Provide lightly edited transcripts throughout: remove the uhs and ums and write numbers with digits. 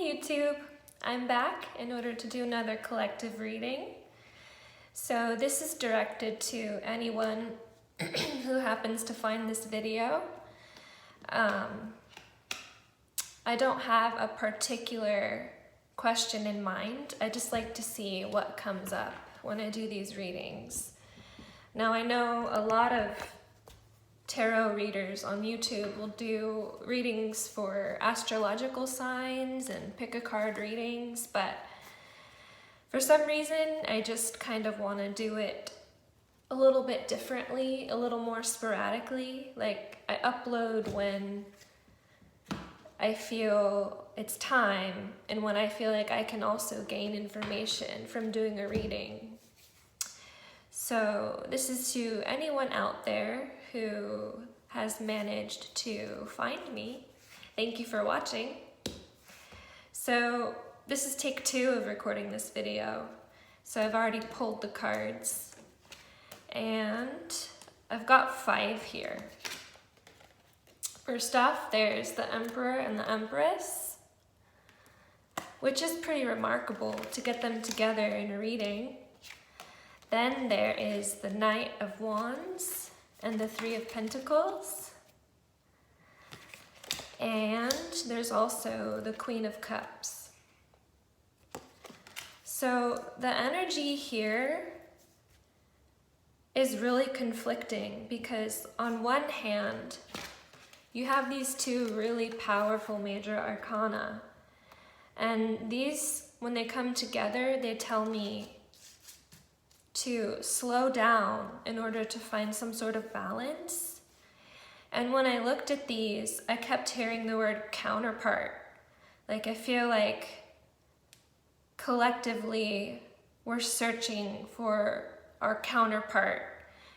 Hey YouTube, I'm back in order to do another collective reading. So this is directed to anyone who happens to find this video. I don't have a particular question in mind. I just like to see what comes up when I do these readings. Now I know a lot of tarot readers on YouTube will do readings for astrological signs and pick a card readings, but for some reason I just kind of want to do it a little bit differently, a little more sporadically. Like I upload when I feel it's time and when I feel like I can also gain information from doing a reading. So this is to anyone out there who has managed to find me. Thank you for watching. So this is take 2 of recording this video. So I've already pulled the cards and I've got 5 here. First off, there's the Emperor and the Empress, which is pretty remarkable to get them together in a reading. Then there is the Knight of Wands and the 3 of Pentacles. And there's also the Queen of Cups. So the energy here is really conflicting because on one hand, you have these 2 really powerful major arcana. And these, when they come together, they tell me to slow down in order to find some sort of balance. And when I looked at these, I kept hearing the word counterpart. Like I feel like collectively we're searching for our counterpart.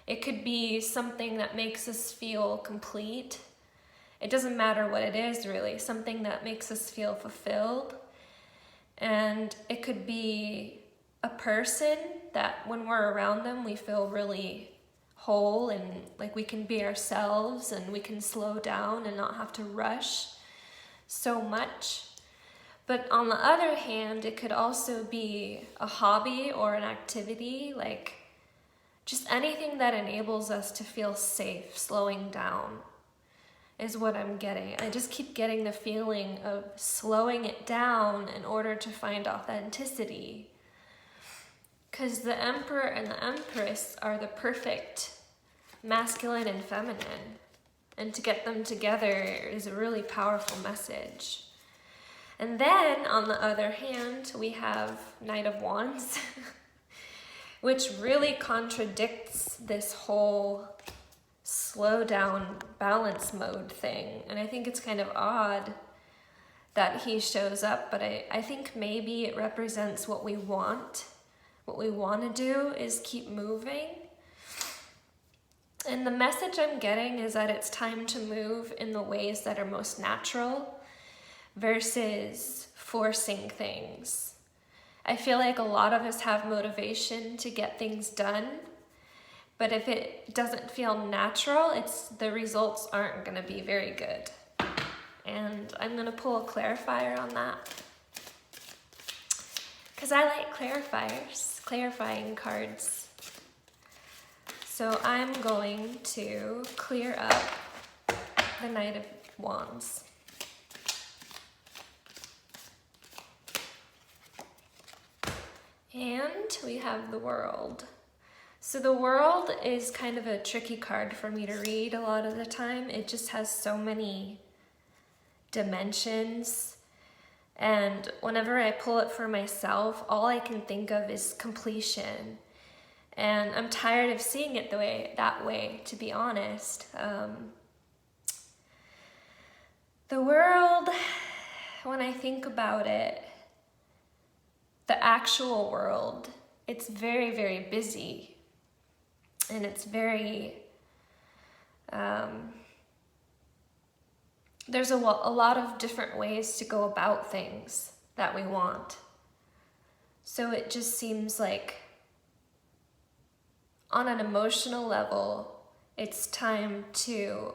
It could be something that makes us feel complete. It doesn't matter what it is really, something that makes us feel fulfilled. And it could be a person that when we're around them, we feel really whole and like we can be ourselves and we can slow down and not have to rush so much. But on the other hand, it could also be a hobby or an activity, like just anything that enables us to feel safe, slowing down is what I'm getting. I just keep getting the feeling of slowing it down in order to find authenticity. Because the Emperor and the Empress are the perfect masculine and feminine. And to get them together is a really powerful message. And then, on the other hand, we have Knight of Wands, which really contradicts this whole slow down balance mode thing. And I think it's kind of odd that he shows up, but I think maybe it represents what we want. What we want to do is keep moving. And the message I'm getting is that it's time to move in the ways that are most natural versus forcing things. I feel like a lot of us have motivation to get things done, but if it doesn't feel natural, the results aren't going to be very good. And I'm going to pull a clarifier on that, because I like clarifying cards. So I'm going to clear up the Knight of Wands. And we have the World. So the World is kind of a tricky card for me to read a lot of the time. It just has so many dimensions. And whenever I pull it for myself, all I can think of is completion. And I'm tired of seeing it that way, to be honest. The World, when I think about it, the actual world, it's very, very busy. And it's very, there's a lot of different ways to go about things that we want. So it just seems like on an emotional level, it's time to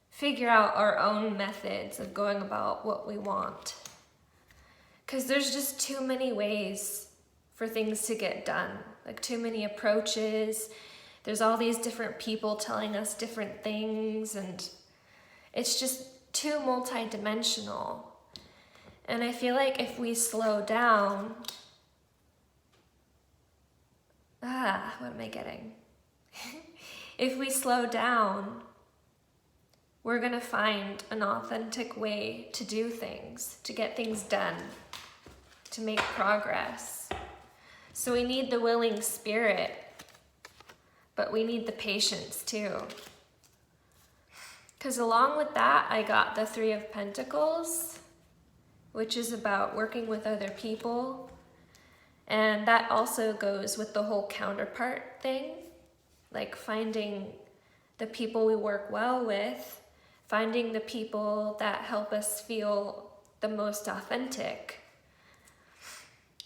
figure out our own methods of going about what we want. Because there's just too many ways for things to get done, like too many approaches. There's all these different people telling us different things, and it's just too multidimensional. And I feel like if we slow down, what am I getting? If we slow down, we're gonna find an authentic way to do things, to get things done, to make progress. So we need the willing spirit, but we need the patience too. Because along with that, I got the Three of Pentacles, which is about working with other people. And that also goes with the whole counterpart thing, like finding the people we work well with, finding the people that help us feel the most authentic.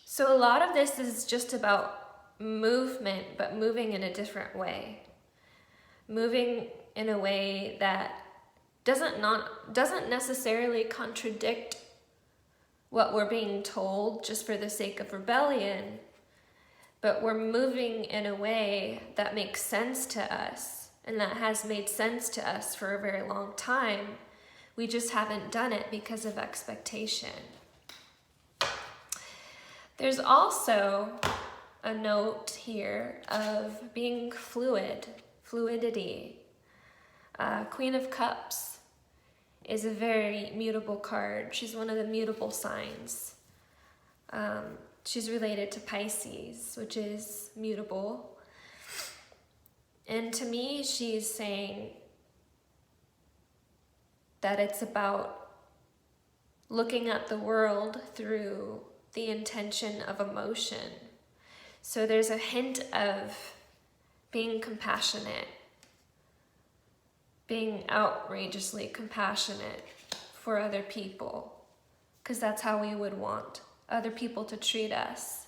So a lot of this is just about movement, but moving in a different way. Moving in a way that doesn't necessarily contradict what we're being told just for the sake of rebellion, but we're moving in a way that makes sense to us and that has made sense to us for a very long time. We just haven't done it because of expectation. There's also a note here of being fluidity. Queen of Cups is a very mutable card. She's one of the mutable signs. She's related to Pisces, which is mutable. And to me, she's saying that it's about looking at the world through the intention of emotion. So there's a hint of being compassionate, being outrageously compassionate for other people, because that's how we would want other people to treat us.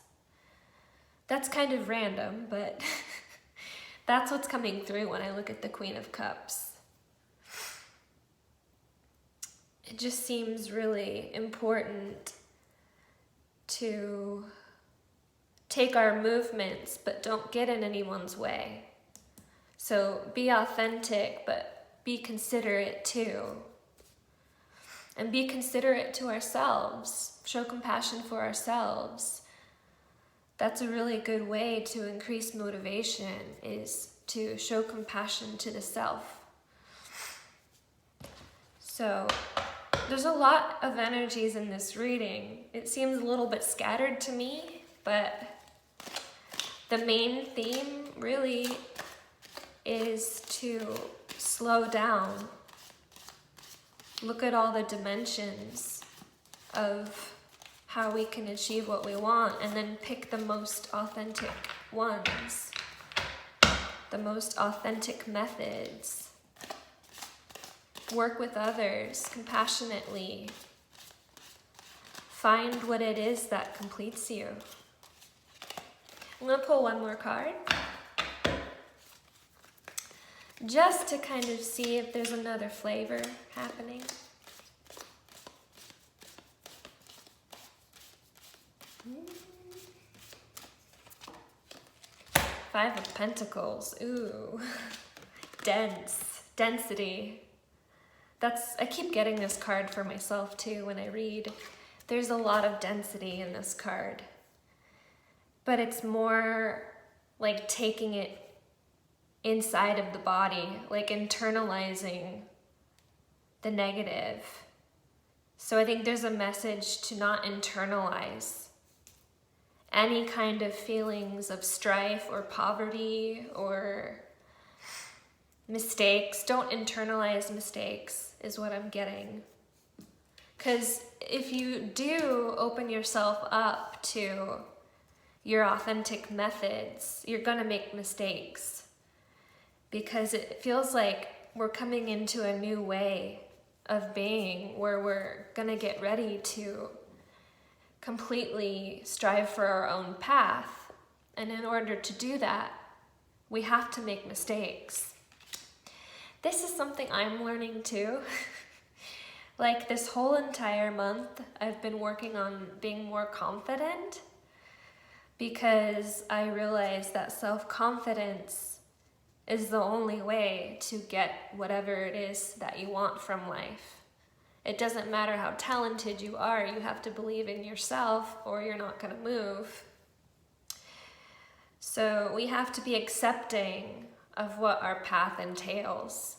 That's kind of random, but that's what's coming through when I look at the Queen of Cups. It just seems really important to take our movements, but don't get in anyone's way. So be authentic, but be considerate too. And be considerate to ourselves. Show compassion for ourselves. That's a really good way to increase motivation, is to show compassion to the self. So there's a lot of energies in this reading. It seems a little bit scattered to me, but the main theme really is to slow down. Look at all the dimensions of how we can achieve what we want, and then pick the most authentic ones, the most authentic methods. Work with others compassionately. Find what it is that completes you. I'm going to pull one more card, just to kind of see if there's another flavor happening. Five of Pentacles. Ooh. Density. I keep getting this card for myself too when I read. There's a lot of density in this card. But it's more like taking it inside of the body, like internalizing the negative. So I think there's a message to not internalize any kind of feelings of strife or poverty or mistakes. Don't internalize mistakes is what I'm getting. Because if you do open yourself up to your authentic methods, you're gonna make mistakes, because it feels like we're coming into a new way of being where we're gonna get ready to completely strive for our own path. And in order to do that, we have to make mistakes. This is something I'm learning too. Like this whole entire month, I've been working on being more confident because I realized that self-confidence is the only way to get whatever it is that you want from life. It doesn't matter how talented you are, you have to believe in yourself or you're not going to move. So we have to be accepting of what our path entails,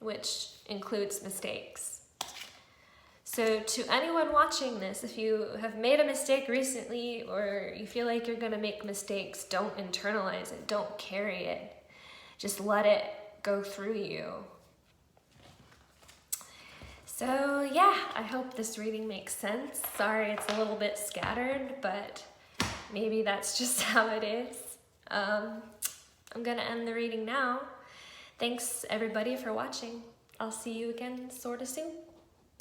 which includes mistakes. So to anyone watching this, if you have made a mistake recently or you feel like you're going to make mistakes, don't internalize it, don't carry it. Just let it go through you. So yeah, I hope this reading makes sense. Sorry it's a little bit scattered, but maybe that's just how it is. I'm gonna end the reading now. Thanks everybody for watching. I'll see you again sorta soon.